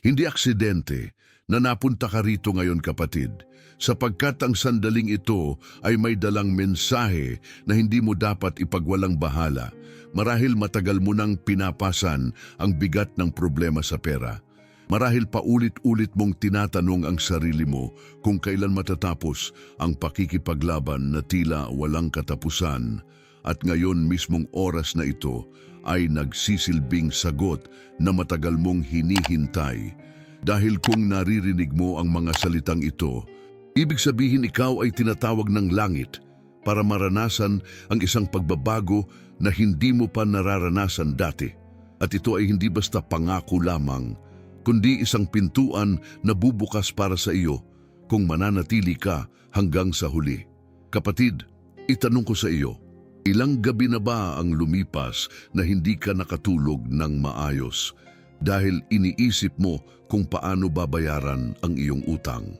Hindi aksidente na napunta ka rito ngayon, kapatid, sapagkat ang sandaling ito ay may dalang mensahe na hindi mo dapat ipagwalang bahala marahil matagal mo nang pinapasan ang bigat ng problema sa pera. Marahil paulit-ulit mong tinatanong ang sarili mo kung kailan matatapos ang pakikipaglaban na tila walang katapusan, at ngayon mismong oras na ito ay nagsisilbing sagot na matagal mong hinihintay. Dahil kung naririnig mo ang mga salitang ito, ibig sabihin ikaw ay tinatawag ng langit para maranasan ang isang pagbabago na hindi mo pa nararanasan dati. At ito ay hindi basta pangako lamang, kundi isang pintuan na bubukas para sa iyo kung mananatili ka hanggang sa huli. Kapatid, itanong ko sa iyo, ilang gabi na ba ang lumipas na hindi ka nakatulog ng maayos dahil iniisip mo kung paano babayaran ang iyong utang?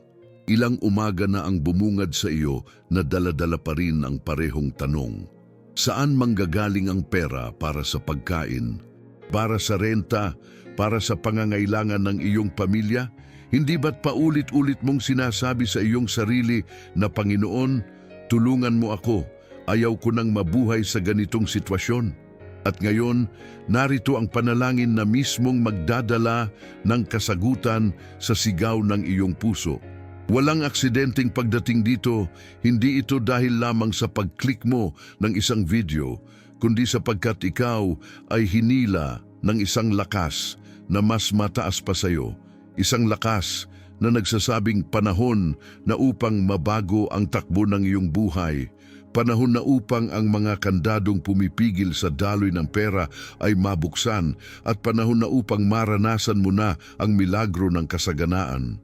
Ilang umaga na ang bumungad sa iyo na dala-dala pa rin ang parehong tanong. Saan manggagaling ang pera para sa pagkain, para sa renta, para sa pangangailangan ng iyong pamilya? Hindi ba't paulit-ulit mong sinasabi sa iyong sarili na, Panginoon, tulungan mo ako, ayaw ko nang mabuhay sa ganitong sitwasyon? At ngayon, narito ang panalangin na mismong magdadala ng kasagutan sa sigaw ng iyong puso. Walang aksidenteng pagdating dito, hindi ito dahil lamang sa pag-click mo ng isang video, kundi sapagkat ikaw ay hinila ng isang lakas na mas mataas pa sa iyo, isang lakas na nagsasabing panahon na upang mabago ang takbo ng iyong buhay, panahon na upang ang mga kandadong pumipigil sa daloy ng pera ay mabuksan, at panahon na upang maranasan mo na ang milagro ng kasaganaan.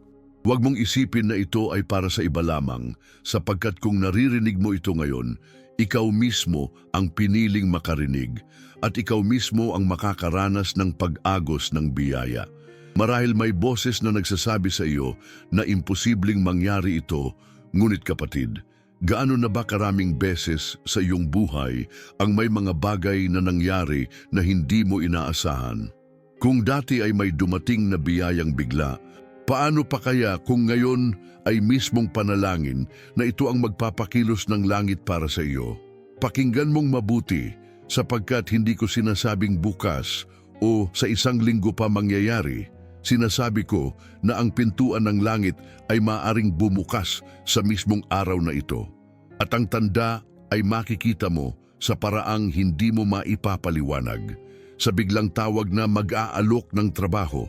Huwag mong isipin na ito ay para sa iba lamang, sapagkat kung naririnig mo ito ngayon, ikaw mismo ang piniling makarinig, at ikaw mismo ang makakaranas ng pag-agos ng biyaya. Marahil may boses na nagsasabi sa iyo na imposibleng mangyari ito, ngunit kapatid, gaano na ba karaming beses sa iyong buhay ang may mga bagay na nangyari na hindi mo inaasahan? Kung dati ay may dumating na biyayang bigla, paano pa kaya kung ngayon ay mismong panalangin na ito ang magpapakilos ng langit para sa iyo? Pakinggan mong mabuti, sapagkat hindi ko sinasabing bukas o sa isang linggo pa mangyayari. Sinasabi ko na ang pintuan ng langit ay maaring bumukas sa mismong araw na ito. At ang tanda ay makikita mo sa paraang hindi mo maipapaliwanag, sa biglang tawag na mag-aalok ng trabaho,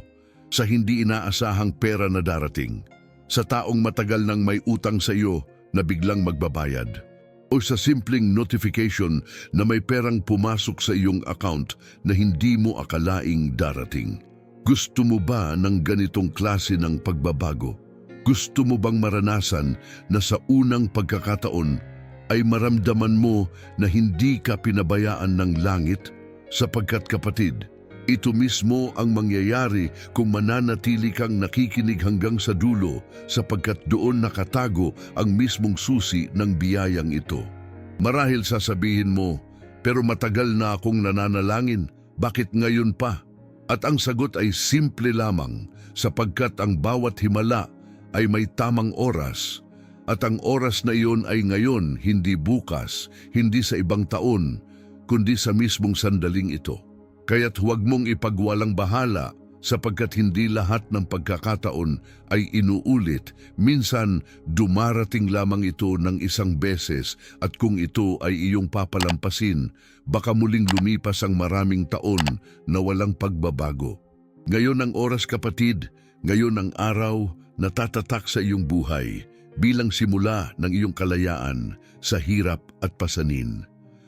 sa hindi inaasahang pera na darating, sa taong matagal nang may utang sa iyo na biglang magbabayad, o sa simpleng notification na may perang pumasok sa iyong account na hindi mo akalaing darating. Gusto mo ba ng ganitong klase ng pagbabago? Gusto mo bang maranasan na sa unang pagkakataon ay maramdaman mo na hindi ka pinabayaan ng langit? Sapagkat kapatid, ito mismo ang mangyayari kung mananatili kang nakikinig hanggang sa dulo, sapagkat doon nakatago ang mismong susi ng biyayang ito. Marahil sasabihin mo, pero matagal na akong nananalangin, bakit ngayon pa? At ang sagot ay simple lamang, sapagkat ang bawat himala ay may tamang oras, at ang oras na iyon ay ngayon, hindi bukas, hindi sa ibang taon, kundi sa mismong sandaling ito. Kaya't huwag mong ipagwalang bahala, sapagkat hindi lahat ng pagkakataon ay inuulit. Minsan, dumarating lamang ito ng isang beses, at kung ito ay iyong papalampasin, baka muling lumipas ang maraming taon na walang pagbabago. Ngayon ang oras, kapatid, ngayon ang araw na tatatak sa iyong buhay bilang simula ng iyong kalayaan sa hirap at pasanin.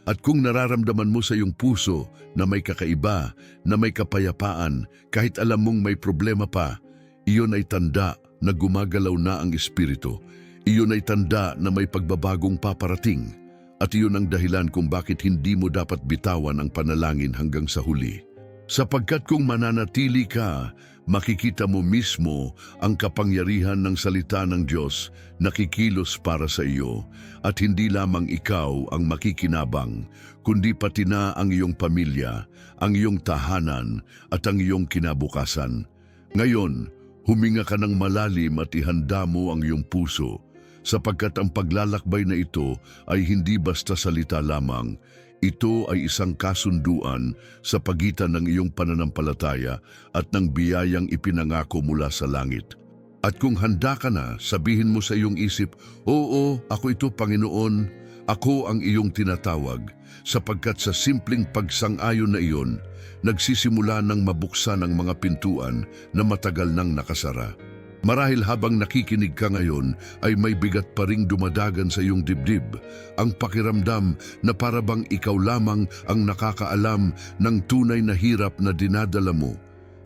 At kung nararamdaman mo sa iyong puso na may kakaiba, na may kapayapaan, kahit alam mong may problema pa, iyon ay tanda na gumagalaw na ang espiritu. Iyon ay tanda na may pagbabagong paparating. At iyon ang dahilan kung bakit hindi mo dapat bitawan ang panalangin hanggang sa huli. Sapagkat kung mananatili ka, makikita mo mismo ang kapangyarihan ng salita ng Diyos na kikilos para sa iyo, at hindi lamang ikaw ang makikinabang, kundi pati na ang iyong pamilya, ang iyong tahanan at ang iyong kinabukasan. Ngayon, huminga ka ng malalim at ihanda mo ang iyong puso, sapagkat ang paglalakbay na ito ay hindi basta salita lamang. Ito ay isang kasunduan sa pagitan ng iyong pananampalataya at ng biyayang ipinangako mula sa langit. At kung handa ka na, sabihin mo sa iyong isip, "Oo, ako ito, Panginoon, ako ang iyong tinatawag," sapagkat sa simpleng pagsang-ayon na iyon, nagsisimula ng mabuksan ang mga pintuan na matagal nang nakasara. Marahil habang nakikinig ka ngayon ay may bigat pa ring dumadagan sa iyong dibdib, ang pakiramdam na parabang ikaw lamang ang nakakaalam ng tunay na hirap na dinadala mo,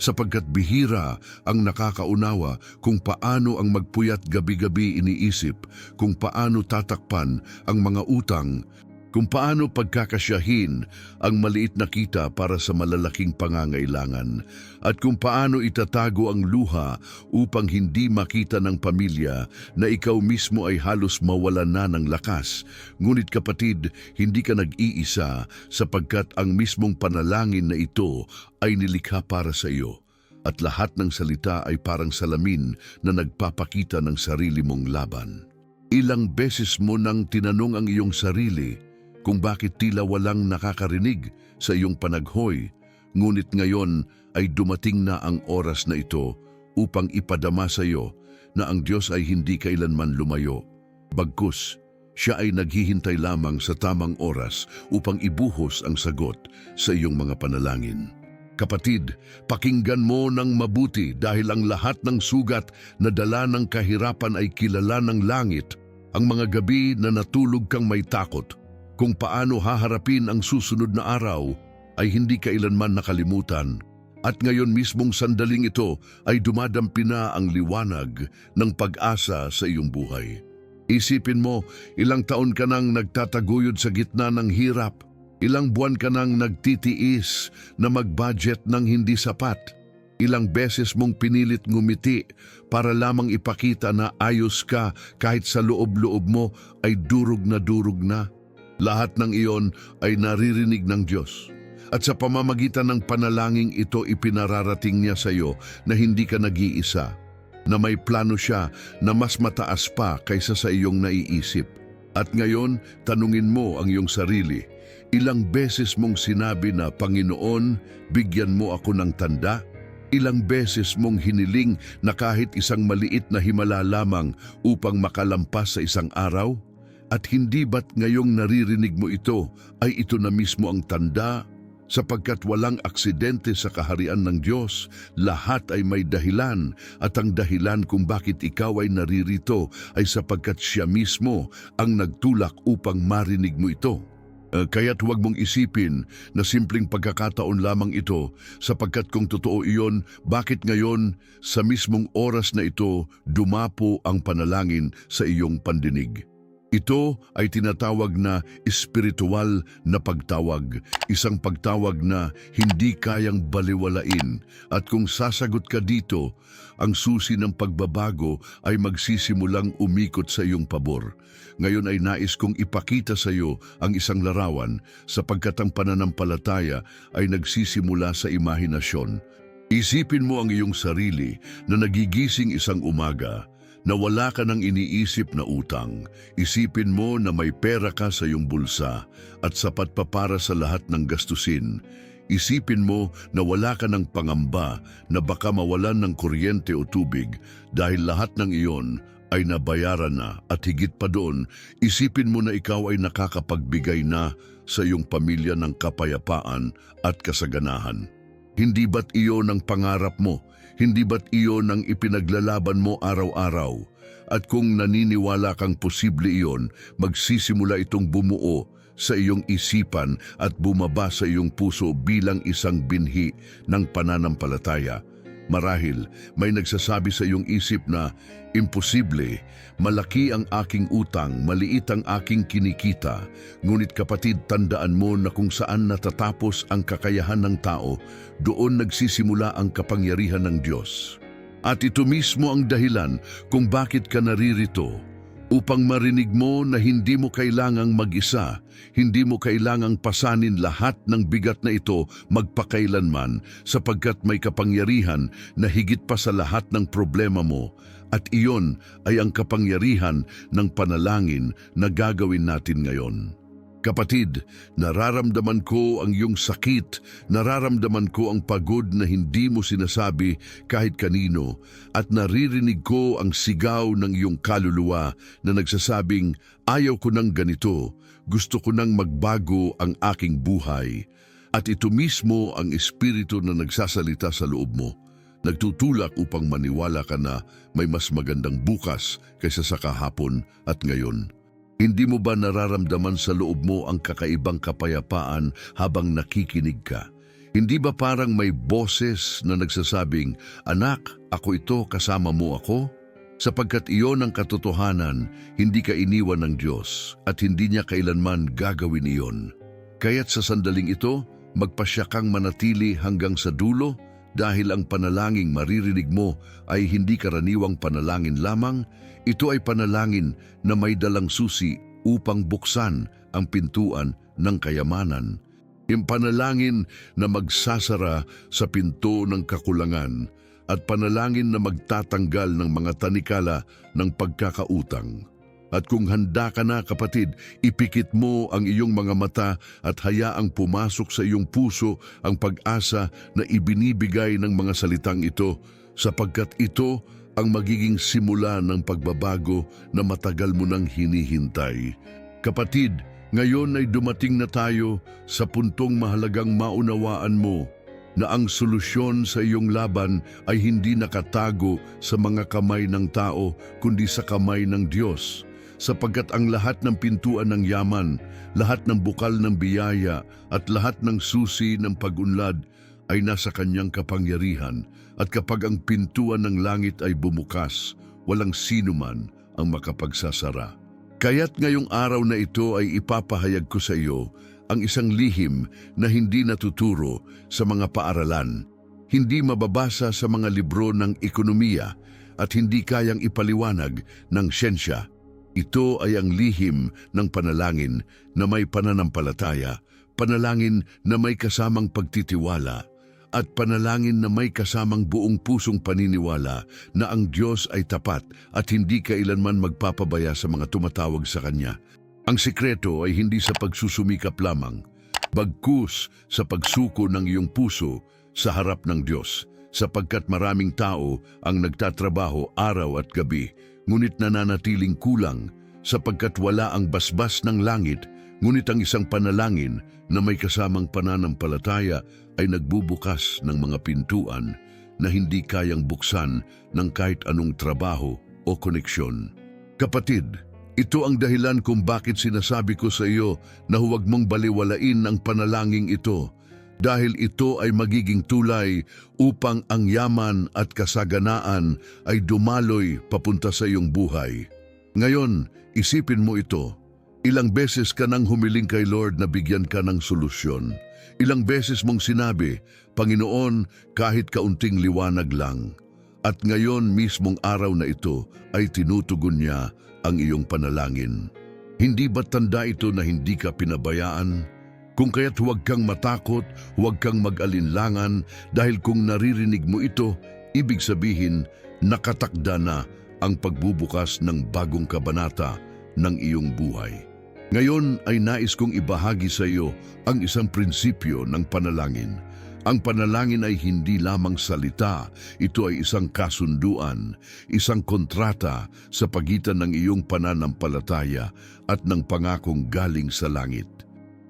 sapagkat bihira ang nakakaunawa kung paano ang magpuyat gabi-gabi iniisip, kung paano tatakpan ang mga utang, kung paano pagkakasyahin ang maliit na kita para sa malalaking pangangailangan, at kung paano itatago ang luha upang hindi makita ng pamilya na ikaw mismo ay halos mawalan na ng lakas. Ngunit kapatid, hindi ka nag-iisa, sapagkat ang mismong panalangin na ito ay nilikha para sa iyo. At lahat ng salita ay parang salamin na nagpapakita ng sarili mong laban. Ilang beses mo nang tinanong ang iyong sarili kung bakit tila walang nakakarinig sa iyong panaghoy, ngunit ngayon ay dumating na ang oras na ito upang ipadama sa iyo na ang Diyos ay hindi kailanman lumayo. Bagkus, siya ay naghihintay lamang sa tamang oras upang ibuhos ang sagot sa iyong mga panalangin. Kapatid, pakinggan mo ng mabuti dahil ang lahat ng sugat na dala ng kahirapan ay kilala ng langit. Ang mga gabi na natulog kang may takot, kung paano haharapin ang susunod na araw ay hindi kailanman nakalimutan. At ngayon mismong sandaling ito ay dumadampi na ang liwanag ng pag-asa sa iyong buhay. Isipin mo, ilang taon ka nang nagtataguyod sa gitna ng hirap, ilang buwan ka nang nagtitiis na mag-budget ng hindi sapat, ilang beses mong pinilit ngumiti para lamang ipakita na ayos ka kahit sa loob-loob mo ay durog na. Lahat ng iyon ay naririnig ng Diyos. At sa pamamagitan ng panalangin ito ipinararating niya sa iyo na hindi ka nag-iisa, na may plano siya na mas mataas pa kaysa sa iyong naiisip. At ngayon, tanungin mo ang iyong sarili, ilang beses mong sinabi na, "Panginoon, bigyan mo ako ng tanda"? Ilang beses mong hiniling na kahit isang maliit na himala lamang upang makalampas sa isang araw? At hindi ba't ngayong naririnig mo ito ay ito na mismo ang tanda? Sapagkat walang aksidente sa kaharian ng Diyos, lahat ay may dahilan, at ang dahilan kung bakit ikaw ay naririto ay sapagkat siya mismo ang nagtulak upang marinig mo ito. Kaya't huwag mong isipin na simpleng pagkakataon lamang ito, sapagkat kung totoo iyon, bakit ngayon sa mismong oras na ito dumapo ang panalangin sa iyong pandinig? Ito ay tinatawag na espiritual na pagtawag, isang pagtawag na hindi kayang baliwalain, at kung sasagot ka dito, ang susi ng pagbabago ay magsisimulang umikot sa iyong pabor. Ngayon ay nais kong ipakita sa iyo ang isang larawan, sapagkat ang pananampalataya ay nagsisimula sa imahinasyon. Isipin mo ang iyong sarili na nagigising isang umaga, na wala ka nang iniisip na utang. Isipin mo na may pera ka sa iyong bulsa at sapat pa para sa lahat ng gastusin. Isipin mo na wala ka ng pangamba na baka mawalan ng kuryente o tubig dahil lahat ng iyon ay nabayaran na, at higit pa doon, isipin mo na ikaw ay nakakapagbigay na sa iyong pamilya ng kapayapaan at kasaganahan. Hindi ba't iyon ang pangarap mo? Hindi ba't iyon ang ipinaglalaban mo araw-araw? At kung naniniwala kang posible iyon, magsisimula itong bumuo sa iyong isipan at bumaba sa iyong puso bilang isang binhi ng pananampalataya. Marahil may nagsasabi sa iyong isip na, "Imposible, malaki ang aking utang, maliit ang aking kinikita." Ngunit kapatid, tandaan mo na kung saan natatapos ang kakayahan ng tao, doon nagsisimula ang kapangyarihan ng Diyos. At ito mismo ang dahilan kung bakit ka naririto, upang marinig mo na hindi mo kailangang mag-isa, hindi mo kailangang pasanin lahat ng bigat na ito magpakailanman sapagkat may kapangyarihan na higit pa sa lahat ng problema mo at iyon ay ang kapangyarihan ng panalangin na gagawin natin ngayon. Kapatid, nararamdaman ko ang iyong sakit, nararamdaman ko ang pagod na hindi mo sinasabi kahit kanino, at naririnig ko ang sigaw ng iyong kaluluwa na nagsasabing, ayaw ko ng ganito, gusto ko nang magbago ang aking buhay. At ito mismo ang espiritu na nagsasalita sa loob mo, nagtutulak upang maniwala ka na may mas magandang bukas kaysa sa kahapon at ngayon. Hindi mo ba nararamdaman sa loob mo ang kakaibang kapayapaan habang nakikinig ka? Hindi ba parang may boses na nagsasabing, "Anak, ako ito, kasama mo ako?" Sapagkat iyon ang katotohanan, hindi ka iniwan ng Diyos at hindi niya kailanman gagawin iyon. Kaya't sa sandaling ito, magpasya kang manatili hanggang sa dulo dahil ang panalangin maririnig mo ay hindi karaniwang panalangin lamang. Ito ay panalangin na may dalang susi upang buksan ang pintuan ng kayamanan. Yung panalangin na magsasara sa pinto ng kakulangan at panalangin na magtatanggal ng mga tanikala ng pagkakautang. At kung handa ka na, kapatid, ipikit mo ang iyong mga mata at hayaang pumasok sa iyong puso ang pag-asa na ibinibigay ng mga salitang ito sapagkat ito ang magiging simula ng pagbabago na matagal mo nang hinihintay. Kapatid, ngayon ay dumating na tayo sa puntong mahalagang maunawaan mo na ang solusyon sa iyong laban ay hindi nakatago sa mga kamay ng tao kundi sa kamay ng Diyos. Sapagkat ang lahat ng pintuan ng yaman, lahat ng bukal ng biyaya at lahat ng susi ng pag-unlad ay nasa kanyang kapangyarihan. At kapag ang pintuan ng langit ay bumukas, walang sino man ang makapagsasara. Kaya't ngayong araw na ito ay ipapahayag ko sa iyo ang isang lihim na hindi natuturo sa mga paaralan, hindi mababasa sa mga libro ng ekonomiya at hindi kayang ipaliwanag ng siyensya. Ito ay ang lihim ng panalangin na may pananampalataya, panalangin na may kasamang pagtitiwala, at panalangin na may kasamang buong pusong paniniwala na ang Diyos ay tapat at hindi kailanman magpapabaya sa mga tumatawag sa Kanya. Ang sikreto ay hindi sa pagsusumikap lamang, bagkus sa pagsuko ng iyong puso sa harap ng Diyos, sapagkat maraming tao ang nagtatrabaho araw at gabi, ngunit nananatiling kulang sapagkat wala ang basbas ng langit, ngunit ang isang panalangin na may kasamang pananampalataya ay nagbubukas ng mga pintuan na hindi kayang buksan ng kahit anong trabaho o koneksyon. Kapatid, ito ang dahilan kung bakit sinasabi ko sa iyo na huwag mong baliwalain ang panalangin ito, dahil ito ay magiging tulay upang ang yaman at kasaganaan ay dumaloy papunta sa iyong buhay. Ngayon, isipin mo ito. Ilang beses ka nang humiling kay Lord na bigyan ka ng solusyon. Ilang beses mong sinabi, "Panginoon, kahit kaunting liwanag lang." At ngayon mismong araw na ito ay tinutugon niya ang iyong panalangin. Hindi ba tanda ito na hindi ka pinabayaan? Kung kaya't huwag kang matakot, huwag kang mag-alinlangan dahil kung naririnig mo ito, ibig sabihin nakatakda na ang pagbubukas ng bagong kabanata ng iyong buhay. Ngayon ay nais kong ibahagi sa iyo ang isang prinsipyo ng panalangin. Ang panalangin ay hindi lamang salita, ito ay isang kasunduan, isang kontrata sa pagitan ng iyong pananampalataya at ng pangakong galing sa langit.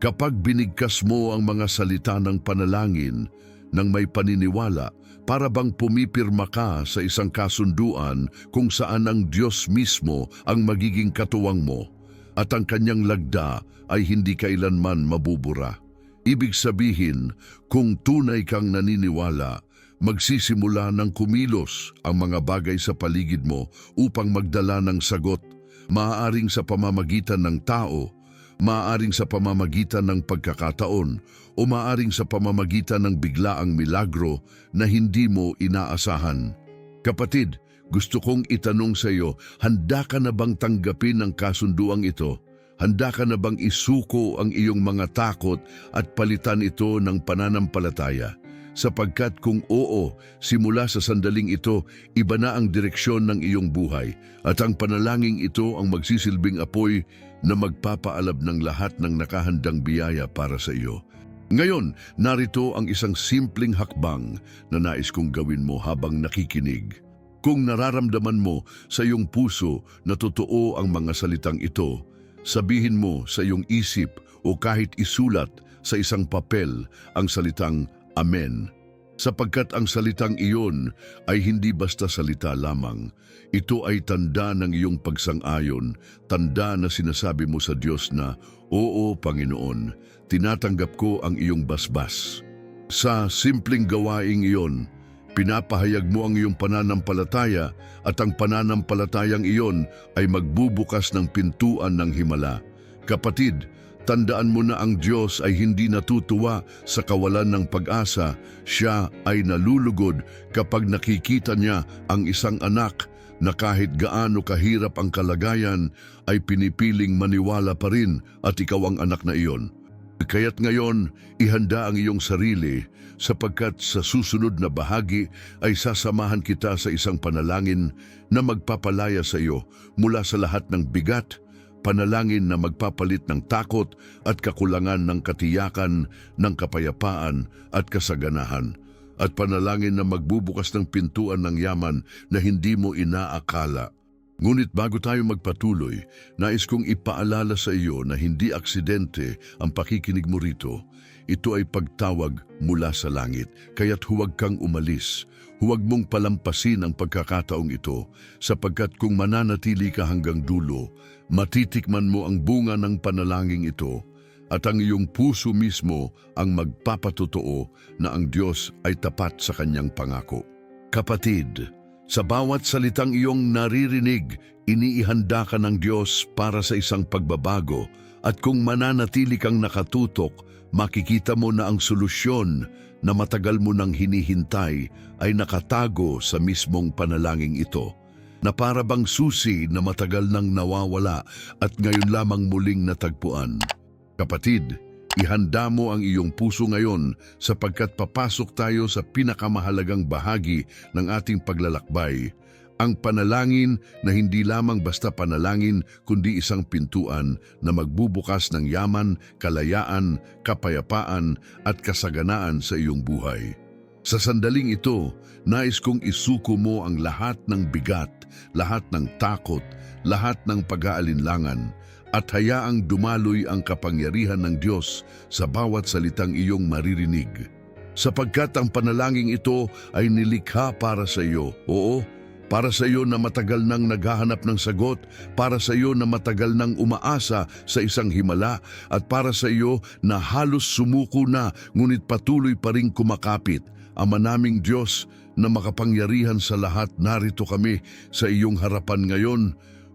Kapag binigkas mo ang mga salita ng panalangin ng may paniniwala, para bang pumipirma ka sa isang kasunduan kung saan ang Diyos mismo ang magiging katuwang mo at ang kanyang lagda ay hindi kailanman mabubura. Ibig sabihin, kung tunay kang naniniwala, magsisimula ng kumilos ang mga bagay sa paligid mo upang magdala ng sagot, maaaring sa pamamagitan ng tao, maaaring sa pamamagitan ng pagkakataon, o maaaring sa pamamagitan ng biglaang milagro na hindi mo inaasahan. Kapatid, gusto kong itanong sa iyo, handa ka na bang tanggapin ang kasunduang ito? Handa ka na bang isuko ang iyong mga takot at palitan ito ng pananampalataya? Sapagkat kung oo, simula sa sandaling ito, iba na ang direksyon ng iyong buhay at ang panalangin ito ang magsisilbing apoy na magpapaalab ng lahat ng nakahandang biyaya para sa iyo. Ngayon, narito ang isang simpleng hakbang na nais kong gawin mo habang nakikinig. Kung nararamdaman mo sa iyong puso na totoo ang mga salitang ito, sabihin mo sa iyong isip o kahit isulat sa isang papel ang salitang Amen. Sapagkat ang salitang iyon ay hindi basta salita lamang. Ito ay tanda ng iyong pagsang-ayon, tanda na sinasabi mo sa Diyos na, Oo, Panginoon, tinatanggap ko ang iyong basbas. Sa simpleng gawaing iyon, pinapahayag mo ang iyong pananampalataya at ang pananampalatayang iyon ay magbubukas ng pintuan ng himala. Kapatid, tandaan mo na ang Diyos ay hindi natutuwa sa kawalan ng pag-asa. Siya ay nalulugod kapag nakikita niya ang isang anak na kahit gaano kahirap ang kalagayan ay pinipiling maniwala pa rin at ikaw ang anak na iyon. Kaya't ngayon, ihanda ang iyong sarili sapagkat sa susunod na bahagi ay sasamahan kita sa isang panalangin na magpapalaya sa iyo mula sa lahat ng bigat, panalangin na magpapalit ng takot at kakulangan ng katiyakan, ng kapayapaan at kasaganahan, at panalangin na magbubukas ng pintuan ng yaman na hindi mo inaakala. Ngunit bago tayo magpatuloy, nais kong ipaalala sa iyo na hindi aksidente ang pakikinig mo rito. Ito ay pagtawag mula sa langit, kaya't huwag kang umalis. Huwag mong palampasin ang pagkakataong ito, sapagkat kung mananatili ka hanggang dulo, matitikman mo ang bunga ng panalangin ito, at ang iyong puso mismo ang magpapatotoo na ang Diyos ay tapat sa kanyang pangako. Kapatid, sa bawat salitang iyong naririnig, iniihanda ka ng Diyos para sa isang pagbabago, at kung mananatili kang nakatutok, makikita mo na ang solusyon na matagal mo nang hinihintay ay nakatago sa mismong panalangin ito, na para bang susi na matagal nang nawawala at ngayon lamang muling natagpuan. Kapatid, ihanda mo ang iyong puso ngayon sapagkat papasok tayo sa pinakamahalagang bahagi ng ating paglalakbay, ang panalangin na hindi lamang basta panalangin kundi isang pintuan na magbubukas ng yaman, kalayaan, kapayapaan at kasaganaan sa iyong buhay. Sa sandaling ito, nais kong isuko mo ang lahat ng bigat, lahat ng takot, lahat ng pag-aalinlangan, at hayaang dumaloy ang kapangyarihan ng Diyos sa bawat salitang iyong maririnig. Sapagkat ang panalangin ito ay nilikha para sa iyo, oo, para sa iyo na matagal nang naghahanap ng sagot, para sa iyo na matagal nang umaasa sa isang himala, at para sa iyo na halos sumuko na ngunit patuloy pa ring kumakapit. Ama naming Diyos na makapangyarihan sa lahat, narito kami sa iyong harapan ngayon,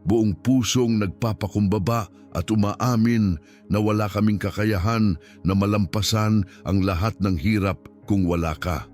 buong pusong nagpapakumbaba at umaamin na wala kaming kakayahan na malampasan ang lahat ng hirap kung wala ka.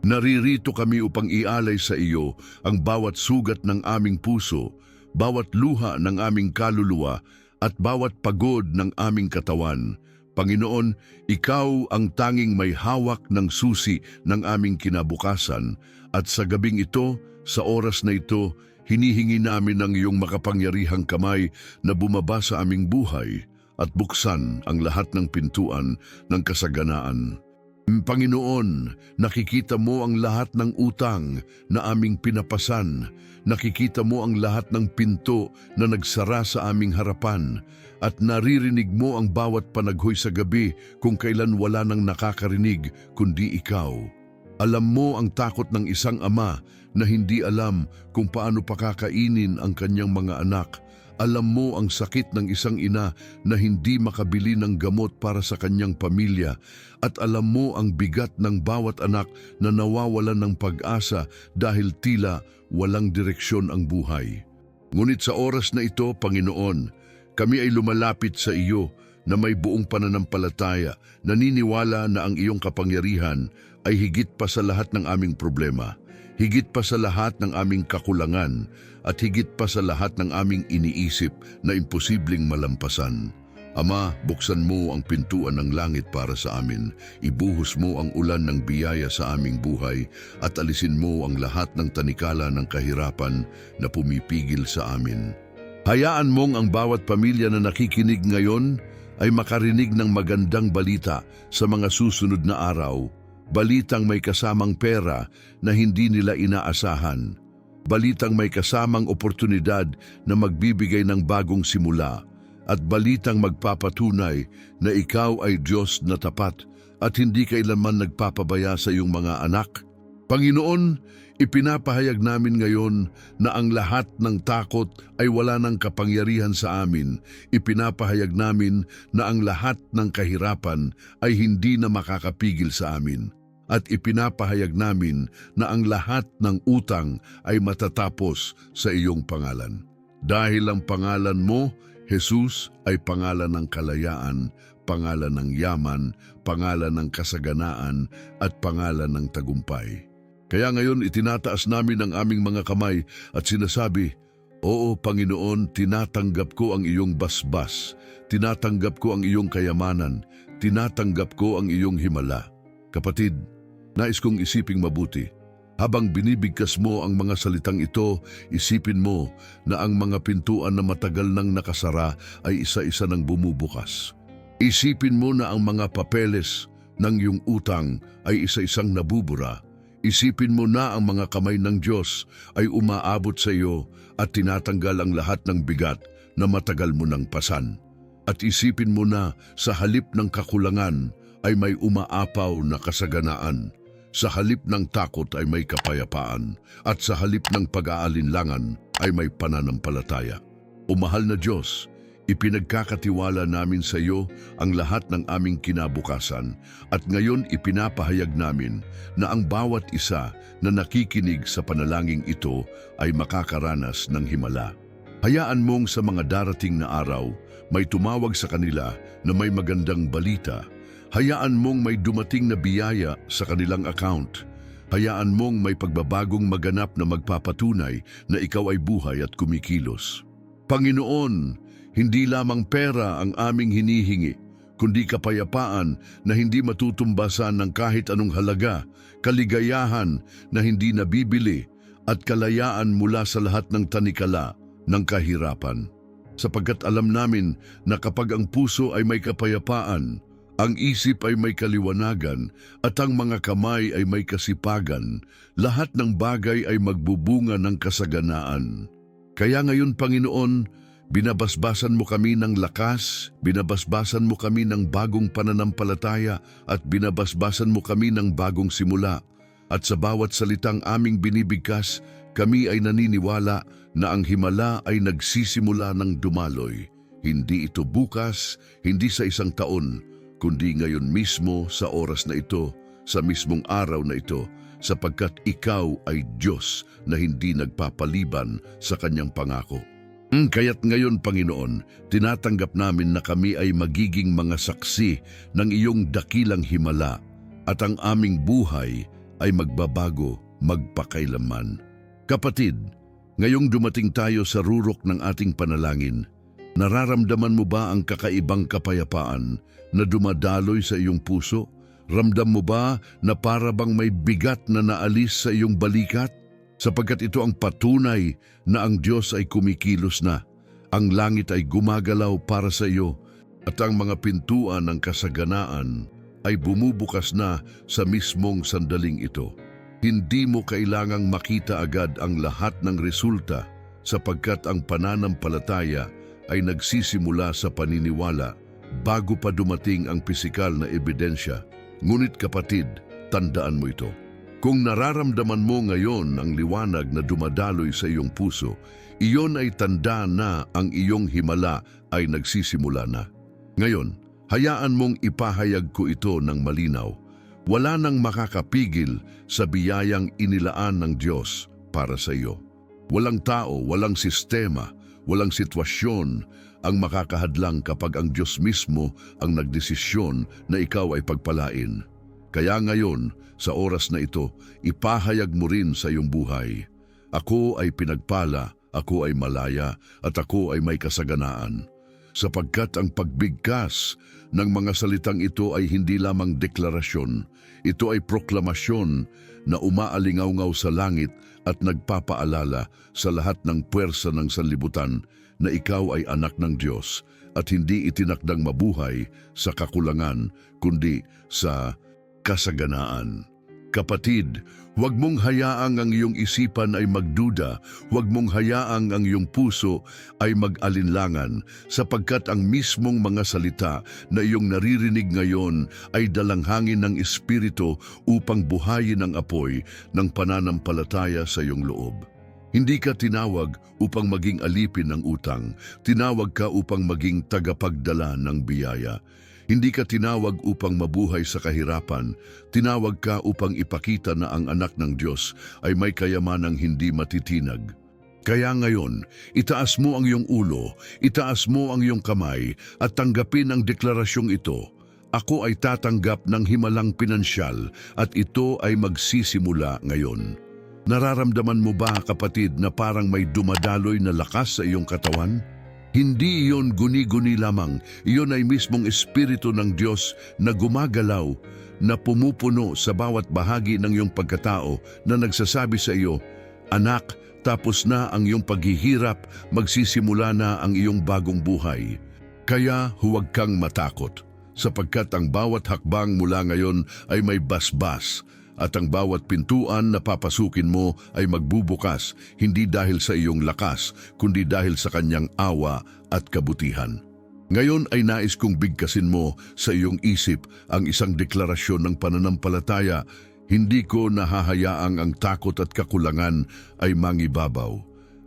Naririto kami upang ialay sa iyo ang bawat sugat ng aming puso, bawat luha ng aming kaluluwa at bawat pagod ng aming katawan. Panginoon, ikaw ang tanging may hawak ng susi ng aming kinabukasan, at sa gabing ito, sa oras na ito, hinihingi namin ang iyong makapangyarihang kamay na bumaba sa aming buhay at buksan ang lahat ng pintuan ng kasaganaan. Panginoon, nakikita mo ang lahat ng utang na aming pinapasan, nakikita mo ang lahat ng pinto na nagsara sa aming harapan, at naririnig mo ang bawat panaghoy sa gabi kung kailan wala nang nakakarinig kundi ikaw. Alam mo ang takot ng isang ama na hindi alam kung paano pakakainin ang kanyang mga anak. Alam mo ang sakit ng isang ina na hindi makabili ng gamot para sa kanyang pamilya, at alam mo ang bigat ng bawat anak na nawawalan ng pag-asa dahil tila walang direksyon ang buhay. Ngunit sa oras na ito, Panginoon, kami ay lumalapit sa iyo na may buong pananampalataya, naniniwala na ang iyong kapangyarihan ay higit pa sa lahat ng aming problema. higit pa sa lahat ng aming kakulangan at higit pa sa lahat ng aming iniisip na imposibleng malampasan. Ama, buksan mo ang pintuan ng langit para sa amin. Ibuhos mo ang ulan ng biyaya sa aming buhay at alisin mo ang lahat ng tanikala ng kahirapan na pumipigil sa amin. Hayaan mong ang bawat pamilya na nakikinig ngayon ay makarinig ng magandang balita sa mga susunod na araw. Balitang may kasamang pera na hindi nila inaasahan. Balitang may kasamang oportunidad na magbibigay ng bagong simula. At balitang magpapatunay na ikaw ay Diyos na tapat at hindi kailanman nagpapabaya sa iyong mga anak. Panginoon, ipinapahayag namin ngayon na ang lahat ng takot ay wala ng kapangyarihan sa amin. Ipinapahayag namin na ang lahat ng kahirapan ay hindi na makakapigil sa amin. At ipinapahayag namin na ang lahat ng utang ay matatapos sa iyong pangalan. Dahil ang pangalan mo, Jesus, ay pangalan ng kalayaan, pangalan ng yaman, pangalan ng kasaganaan, at pangalan ng tagumpay. Kaya ngayon itinataas namin ang aming mga kamay at sinasabi, Oo, Panginoon, tinatanggap ko ang iyong basbas, tinatanggap ko ang iyong kayamanan, tinatanggap ko ang iyong himala. Kapatid, nais kong isiping mabuti. Habang binibigkas mo ang mga salitang ito, isipin mo na ang mga pintuan na matagal nang nakasara ay isa-isa nang bumubukas. Isipin mo na ang mga papeles ng iyong utang ay isa-isang nabubura. Isipin mo na ang mga kamay ng Diyos ay umaabot sa iyo at tinatanggal ang lahat ng bigat na matagal mo nang pasan. At isipin mo na sa halip ng kakulangan ay may umaapaw na kasaganaan. Sa halip ng takot ay may kapayapaan, at sa halip ng pag-aalinlangan ay may pananampalataya. O mahal na Diyos, ipinagkakatiwala namin sa iyo ang lahat ng aming kinabukasan, at ngayon ipinapahayag namin na ang bawat isa na nakikinig sa panalangin ito ay makakaranas ng himala. Hayaan mong sa mga darating na araw, may tumawag sa kanila na may magandang balita. Hayaan mong may dumating na biyaya sa kanilang account. Hayaan mong may pagbabagong maganap na magpapatunay na ikaw ay buhay at kumikilos. Panginoon, hindi lamang pera ang aming hinihingi, kundi kapayapaan na hindi matutumbasan ng kahit anong halaga, kaligayahan na hindi nabibili, at kalayaan mula sa lahat ng tanikala ng kahirapan. Sapagkat alam namin na kapag ang puso ay may kapayapaan, ang isip ay may kaliwanagan at ang mga kamay ay may kasipagan, lahat ng bagay ay magbubunga ng kasaganaan. Kaya ngayon, Panginoon, binabasbasan mo kami ng lakas, binabasbasan mo kami ng bagong pananampalataya at binabasbasan mo kami ng bagong simula. At sa bawat salitang aming binibigkas, kami ay naniniwala na ang himala ay nagsisimula ng dumaloy. Hindi ito bukas, hindi sa isang taon, kundi ngayon mismo sa oras na ito, sa mismong araw na ito, sapagkat ikaw ay Diyos na hindi nagpapaliban sa kanyang pangako. Kaya't ngayon, Panginoon, tinatanggap namin na kami ay magiging mga saksi ng iyong dakilang himala at ang aming buhay ay magbabago magpakailanman. Kapatid, ngayong dumating tayo sa rurok ng ating panalangin, nararamdaman mo ba ang kakaibang kapayapaan na dumadaloy sa iyong puso? Ramdam mo ba na para bang may bigat na naalis sa iyong balikat? Sapagkat ito ang patunay na ang Diyos ay kumikilos na. Ang langit ay gumagalaw para sa iyo at ang mga pintuan ng kasaganaan ay bumubukas na sa mismong sandaling ito. Hindi mo kailangang makita agad ang lahat ng resulta sapagkat ang pananampalataya ay nagsisimula sa paniniwala bago pa dumating ang pisikal na ebidensya. Ngunit kapatid, tandaan mo ito. Kung nararamdaman mo ngayon ang liwanag na dumadaloy sa iyong puso, iyon ay tanda na ang iyong himala ay nagsisimula na. Ngayon, hayaan mong ipahayag ko ito ng malinaw. Wala nang makakapigil sa biyayang inilaan ng Diyos para sa iyo. Walang tao, walang sistema, walang sitwasyon ang makakahadlang kapag ang Diyos mismo ang nagdesisyon na ikaw ay pagpalain. Kaya ngayon, sa oras na ito, ipahayag mo rin sa iyong buhay. Ako ay pinagpala, ako ay malaya, at ako ay may kasaganaan. Sapagkat ang pagbigkas ng mga salitang ito ay hindi lamang deklarasyon, ito ay proklamasyon na umaalingaw-ngaw sa langit at nagpapaalala sa lahat ng puwersa ng sanlibutan na ikaw ay anak ng Diyos at hindi itinakdang mabuhay sa kakulangan kundi sa kasaganaan. Kapatid, huwag mong hayaang ang iyong isipan ay magduda, huwag mong hayaang ang iyong puso ay mag-alinlangan, sapagkat ang mismong mga salita na iyong naririnig ngayon ay dalanghangin ng Espiritu upang buhayin ang apoy ng pananampalataya sa iyong loob. Hindi ka tinawag upang maging alipin ng utang, tinawag ka upang maging tagapagdala ng biyaya. Hindi ka tinawag upang mabuhay sa kahirapan, tinawag ka upang ipakita na ang anak ng Diyos ay may kayamanang hindi matitinag. Kaya ngayon, itaas mo ang iyong ulo, itaas mo ang iyong kamay at tanggapin ang deklarasyong ito. Ako ay tatanggap ng himalang pinansyal at ito ay magsisimula ngayon. Nararamdaman mo ba, kapatid, na parang may dumadaloy na lakas sa iyong katawan? Hindi iyon guni-guni lamang, iyon ay mismong Espiritu ng Diyos na gumagalaw, na pumupuno sa bawat bahagi ng iyong pagkatao na nagsasabi sa iyo, "Anak, tapos na ang iyong paghihirap, magsisimula na ang iyong bagong buhay." Kaya huwag kang matakot, sapagkat ang bawat hakbang mula ngayon ay may basbas, at ang bawat pintuan na papasukin mo ay magbubukas, hindi dahil sa iyong lakas, kundi dahil sa kanyang awa at kabutihan. Ngayon ay nais kong bigkasin mo sa iyong isip ang isang deklarasyon ng pananampalataya. Hindi ko nahahayaang ang takot at kakulangan ay mangibabaw,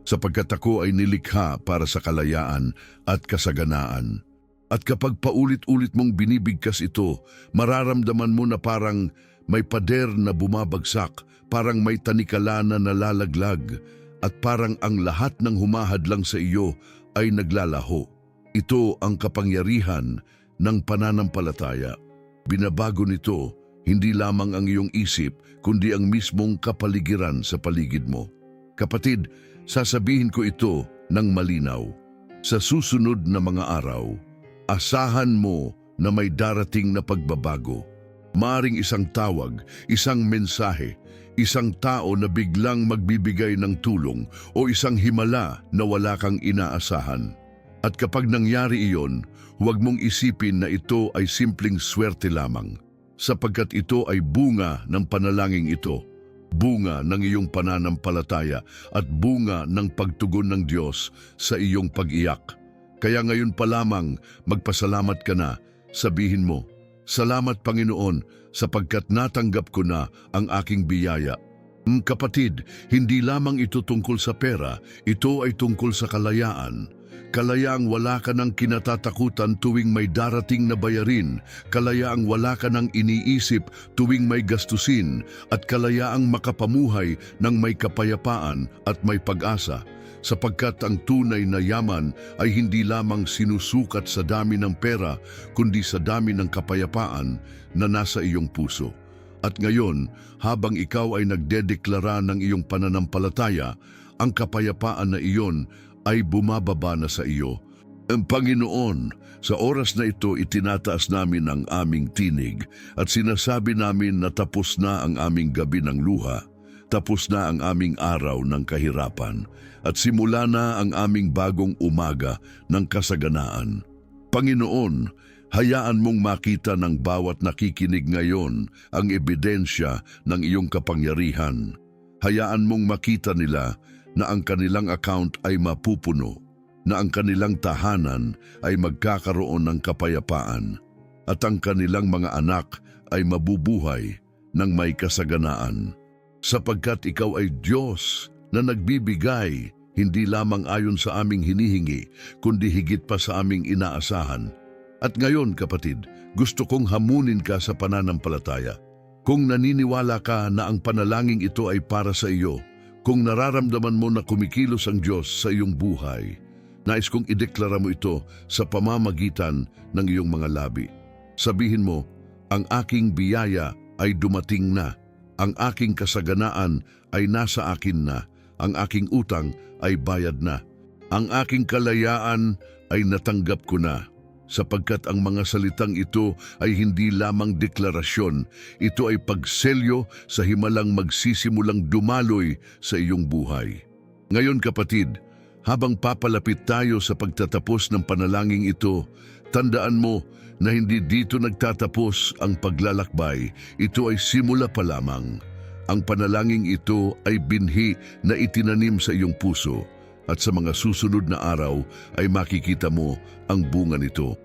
sapagkat ako ay nilikha para sa kalayaan at kasaganaan. At kapag paulit-ulit mong binibigkas ito, mararamdaman mo na parang may pader na bumabagsak, parang may tanikala na nalalaglag, at parang ang lahat ng humahadlang sa iyo ay naglalaho. Ito ang kapangyarihan ng pananampalataya. Binabago nito hindi lamang ang iyong isip, kundi ang mismong kapaligiran sa paligid mo. Kapatid, sasabihin ko ito ng malinaw. Sa susunod na mga araw, asahan mo na may darating na pagbabago. Maaring isang tawag, isang mensahe, isang tao na biglang magbibigay ng tulong o isang himala na wala kang inaasahan. At kapag nangyari iyon, huwag mong isipin na ito ay simpleng swerte lamang, sapagkat ito ay bunga ng panalangin ito, bunga ng iyong pananampalataya at bunga ng pagtugon ng Diyos sa iyong pag-iyak. Kaya ngayon pa lamang magpasalamat ka na, sabihin mo, "Salamat Panginoon, sapagkat natanggap ko na ang aking biyaya." Kapatid, hindi lamang ito tungkol sa pera, ito ay tungkol sa kalayaan. Kalayaang wala ka ng kinatatakutan tuwing may darating na bayarin, kalayaang wala ka ng iniisip tuwing may gastusin, at kalayaang makapamuhay ng may kapayapaan at may pag-asa. Sapagkat ang tunay na yaman ay hindi lamang sinusukat sa dami ng pera, kundi sa dami ng kapayapaan na nasa iyong puso. At ngayon, habang ikaw ay nagdedeklara ng iyong pananampalataya, ang kapayapaan na iyon ay bumababa na sa iyo. Panginoon, sa oras na ito itinataas namin ang aming tinig at sinasabi namin na tapos na ang aming gabi ng luha. Tapos na ang aming araw ng kahirapan at simula na ang aming bagong umaga ng kasaganaan. Panginoon, hayaan mong makita ng bawat nakikinig ngayon ang ebidensya ng iyong kapangyarihan. Hayaan mong makita nila na ang kanilang account ay mapupuno, na ang kanilang tahanan ay magkakaroon ng kapayapaan, at ang kanilang mga anak ay mabubuhay ng may kasaganaan. Sapagkat ikaw ay Diyos na nagbibigay hindi lamang ayon sa aming hinihingi, kundi higit pa sa aming inaasahan. At ngayon, kapatid, gusto kong hamunin ka sa pananampalataya. Kung naniniwala ka na ang panalangin ito ay para sa iyo, kung nararamdaman mo na kumikilos ang Diyos sa iyong buhay, nais kong ideklara mo ito sa pamamagitan ng iyong mga labi. Sabihin mo, "Ang aking biyaya ay dumating na. Ang aking kasaganaan ay nasa akin na. Ang aking utang ay bayad na. Ang aking kalayaan ay natanggap ko na. Sapagkat ang mga salitang ito ay hindi lamang deklarasyon, ito ay pagselyo sa himalang magsisimulang dumaloy sa iyong buhay. Ngayon kapatid, habang papalapit tayo sa pagtatapos ng panalangin ito, tandaan mo na hindi dito nagtatapos ang paglalakbay, ito ay simula pa lamang. Ang panalangin ito ay binhi na itinanim sa iyong puso at sa mga susunod na araw ay makikita mo ang bunga nito.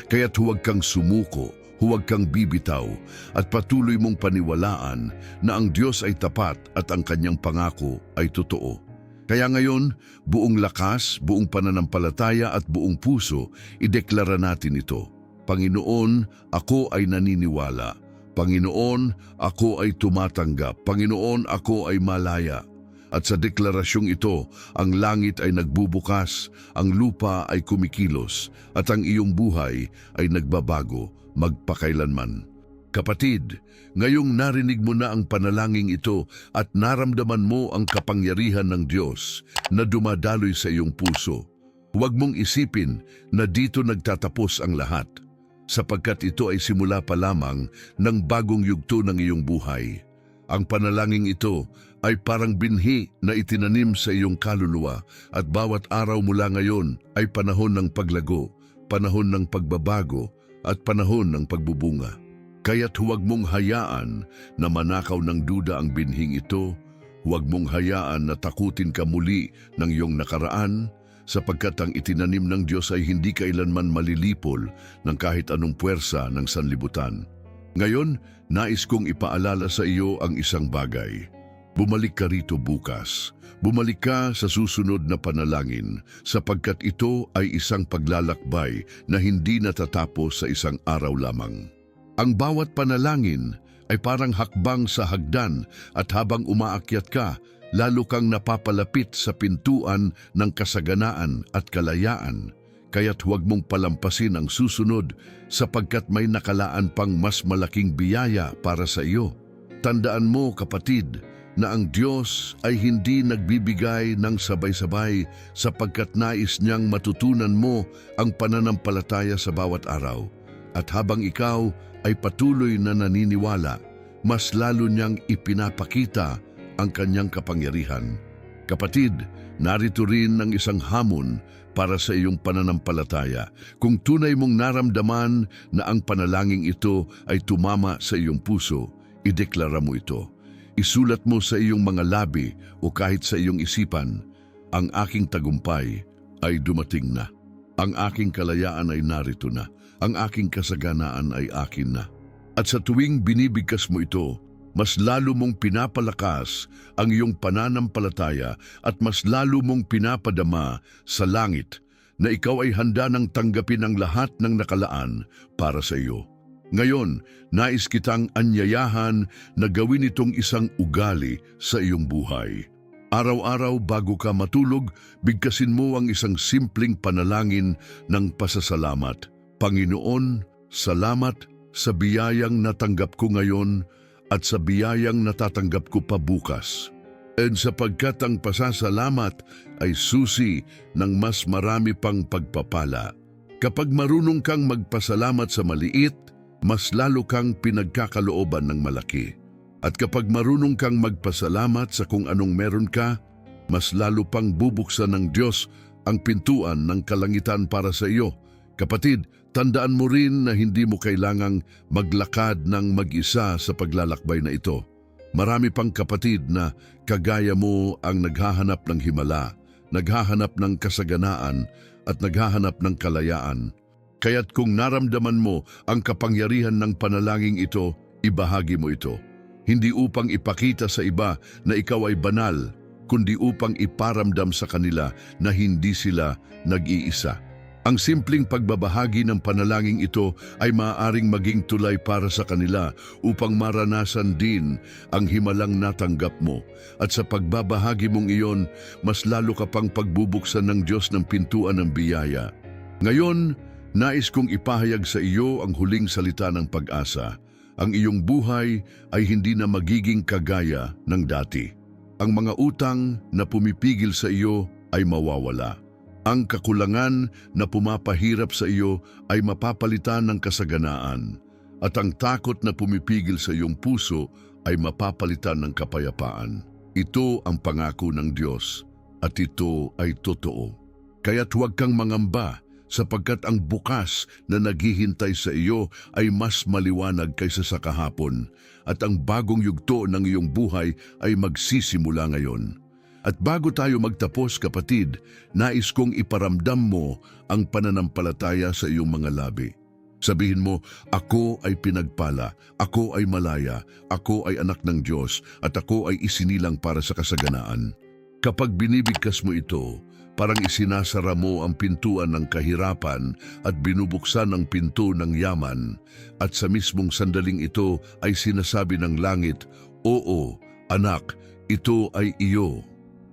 Kaya't huwag kang sumuko, huwag kang bibitaw at patuloy mong paniwalaan na ang Diyos ay tapat at ang kanyang pangako ay totoo. Kaya ngayon, buong lakas, buong pananampalataya at buong puso, ideklara natin ito. Panginoon, ako ay naniniwala. Panginoon, ako ay tumatanggap. Panginoon, ako ay malaya. At sa deklarasyong ito, ang langit ay nagbubukas, ang lupa ay kumikilos, at ang iyong buhay ay nagbabago magpakailanman. Kapatid, ngayong narinig mo na ang panalangin ito at naramdaman mo ang kapangyarihan ng Diyos na dumadaloy sa iyong puso, huwag mong isipin na dito nagtatapos ang lahat, sapagkat ito ay simula pa lamang ng bagong yugto ng iyong buhay. Ang panalangin ito ay parang binhi na itinanim sa iyong kaluluwa at bawat araw mula ngayon ay panahon ng paglago, panahon ng pagbabago at panahon ng pagbubunga. Kaya't huwag mong hayaan na manakaw ng duda ang binhing ito, huwag mong hayaan na takutin ka muli ng iyong nakaraan, sapagkat ang itinanim ng Diyos ay hindi kailanman malilipol ng kahit anong puwersa ng sanlibutan. Ngayon, nais kong ipaalala sa iyo ang isang bagay. Bumalik ka rito bukas. Bumalik ka sa susunod na panalangin, sapagkat ito ay isang paglalakbay na hindi natatapos sa isang araw lamang. Ang bawat panalangin ay parang hakbang sa hagdan at habang umaakyat ka, lalo kang napapalapit sa pintuan ng kasaganaan at kalayaan. Kaya't huwag mong palampasin ang susunod sapagkat may nakalaan pang mas malaking biyaya para sa iyo. Tandaan mo kapatid na ang Diyos ay hindi nagbibigay ng sabay-sabay sapagkat nais niyang matutunan mo ang pananampalataya sa bawat araw. At habang ikaw ay patuloy na naniniwala, mas lalo niyang ipinapakita ang kanyang kapangyarihan. Kapatid, narito rin ang isang hamon para sa iyong pananampalataya. Kung tunay mong naramdaman na ang panalangin ito ay tumama sa iyong puso, ideklara mo ito. Isulat mo sa iyong mga labi o kahit sa iyong isipan, ang aking tagumpay ay dumating na. Ang aking kalayaan ay narito na. Ang aking kasaganaan ay akin na. At sa tuwing binibigkas mo ito, mas lalo mong pinapalakas ang iyong pananampalataya at mas lalo mong pinapadama sa langit na ikaw ay handa ng tanggapin ang lahat ng nakalaan para sa iyo. Ngayon, nais kitang anyayahan na gawin itong isang ugali sa iyong buhay. Araw-araw bago ka matulog, bigkasin mo ang isang simpleng panalangin ng pasasalamat. Panginoon, salamat sa biyayang natanggap ko ngayon at sa biyayang natatanggap ko pa bukas. And sapagkat ang pasasalamat ay susi ng mas marami pang pagpapala. Kapag marunong kang magpasalamat sa maliit, mas lalo kang pinagkakalooban ng malaki. At kapag marunong kang magpasalamat sa kung anong meron ka, mas lalo pang bubuksan ng Diyos ang pintuan ng kalangitan para sa iyo. Kapatid, tandaan mo rin na hindi mo kailangang maglakad ng mag-isa sa paglalakbay na ito. Marami pang kapatid na kagaya mo ang naghahanap ng himala, naghahanap ng kasaganaan at naghahanap ng kalayaan. Kaya't kung naramdaman mo ang kapangyarihan ng panalangin ito, ibahagi mo ito. Hindi upang ipakita sa iba na ikaw ay banal, kundi upang iparamdam sa kanila na hindi sila nag-iisa. Ang simpleng pagbabahagi ng panalangin ito ay maaaring maging tulay para sa kanila upang maranasan din ang himalang natanggap mo. At sa pagbabahagi mong iyon, mas lalo ka pang pagbubuksan ng Diyos ng pintuan ng biyaya. Ngayon, nais kong ipahayag sa iyo ang huling salita ng pag-asa. Ang iyong buhay ay hindi na magiging kagaya ng dati. Ang mga utang na pumipigil sa iyo ay mawawala. Ang kakulangan na pumapahirap sa iyo ay mapapalitan ng kasaganaan. At ang takot na pumipigil sa iyong puso ay mapapalitan ng kapayapaan. Ito ang pangako ng Diyos at ito ay totoo. Kaya't huwag kang mangamba sapagkat ang bukas na naghihintay sa iyo ay mas maliwanag kaysa sa kahapon at ang bagong yugto ng iyong buhay ay magsisimula ngayon. At bago tayo magtapos kapatid, nais kong iparamdam mo ang pananampalataya sa iyong mga labi. Sabihin mo, ako ay pinagpala, ako ay malaya, ako ay anak ng Diyos at ako ay isinilang para sa kasaganaan. Kapag binibigkas mo ito, parang isinasara mo ang pintuan ng kahirapan at binubuksan ang pinto ng yaman. At sa mismong sandaling ito ay sinasabi ng langit, oo, anak, ito ay iyo.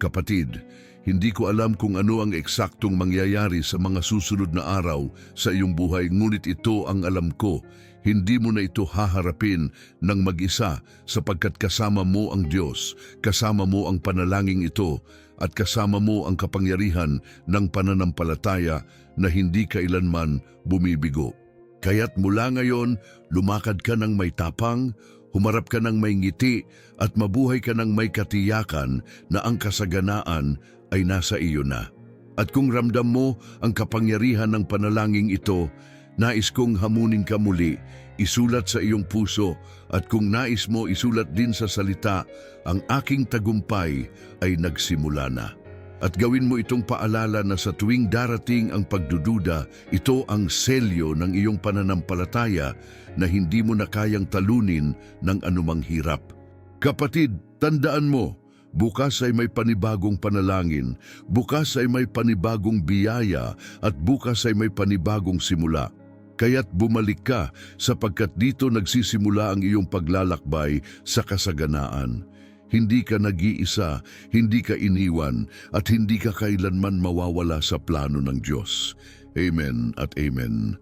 Kapatid, hindi ko alam kung ano ang eksaktong mangyayari sa mga susunod na araw sa iyong buhay, ngunit ito ang alam ko. Hindi mo na ito haharapin ng mag-isa sapagkat kasama mo ang Diyos, kasama mo ang panalangin ito, at kasama mo ang kapangyarihan ng pananampalataya na hindi kailanman bumibigo. Kaya't mula ngayon, lumakad ka ng may tapang, humarap ka ng may ngiti, at mabuhay ka ng may katiyakan na ang kasaganaan ay nasa iyo na. At kung ramdam mo ang kapangyarihan ng panalangin ito, nais kong hamunin ka muli, isulat sa iyong puso, at kung nais mo isulat din sa salita, ang aking tagumpay ay nagsimula na. At gawin mo itong paalala na sa tuwing darating ang pagdududa, ito ang selyo ng iyong pananampalataya na hindi mo na kayang talunin ng anumang hirap. Kapatid, tandaan mo, bukas ay may panibagong panalangin, bukas ay may panibagong biyaya, at bukas ay may panibagong simula. Kaya't bumalik ka sapagkat dito nagsisimula ang iyong paglalakbay sa kasaganaan. Hindi ka nag-iisa, hindi ka iniwan, at hindi ka kailanman mawawala sa plano ng Diyos. Amen at amen.